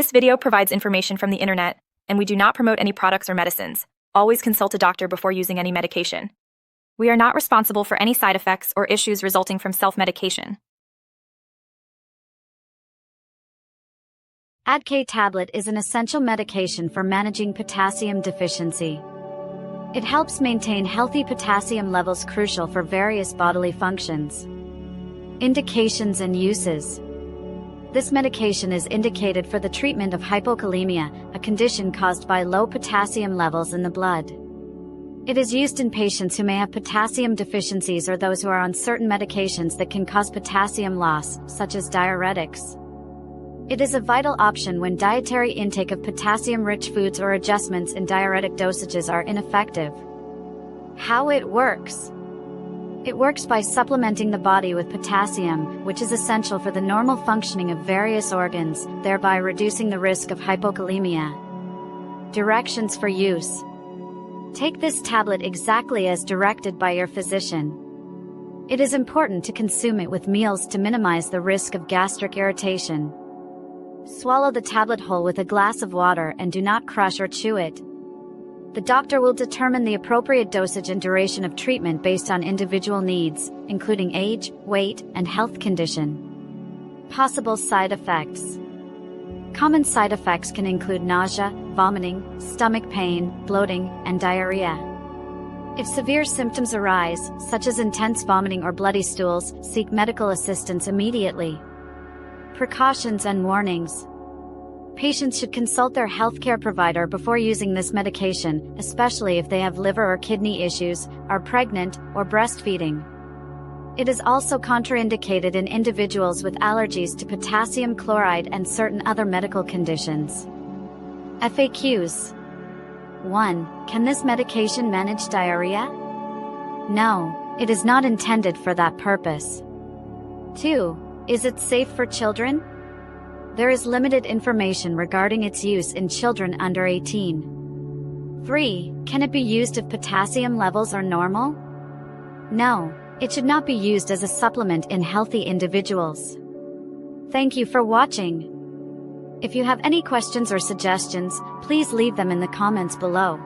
This video provides information from the internet, and we do not promote any products or medicines. Always consult a doctor before using any medication. We are not responsible for any side effects or issues resulting from self-medication. Addkay Tablet is an essential medication for managing potassium deficiency. It helps maintain healthy potassium levels crucial for various bodily functions. Indications and uses. This medication is indicated for the treatment of hypokalemia, a condition caused by low potassium levels in the blood. It is used in patients who may have potassium deficiencies or those who are on certain medications that can cause potassium loss, such as diuretics. It is a vital option when dietary intake of potassium-rich foods or adjustments in diuretic dosages are ineffective. How it works. It works by supplementing the body with potassium, which is essential for the normal functioning of various organs, thereby reducing the risk of hypokalemia. Directions for use. Take this tablet exactly as directed by your physician. It is important to consume it with meals to minimize the risk of gastric irritation. Swallow the tablet whole with a glass of water and do not crush or chew it. The doctor will determine the appropriate dosage and duration of treatment based on individual needs, including age, weight, and health condition. Possible side effects. Common side effects can include nausea, vomiting, stomach pain, bloating, and diarrhea. If severe symptoms arise, such as intense vomiting or bloody stools, seek medical assistance immediately. Precautions and warnings. Patients should consult their healthcare provider before using this medication, especially if they have liver or kidney issues, are pregnant, or breastfeeding. It is also contraindicated in individuals with allergies to potassium chloride and certain other medical conditions. FAQs. 1. Can this medication manage diarrhea? No, it is not intended for that purpose. 2. Is it safe for children? There is limited information regarding its use in children under 18. 3. Can it be used if potassium levels are normal? No, it should not be used as a supplement in healthy individuals. Thank you for watching. If you have any questions or suggestions, please leave them in the comments below.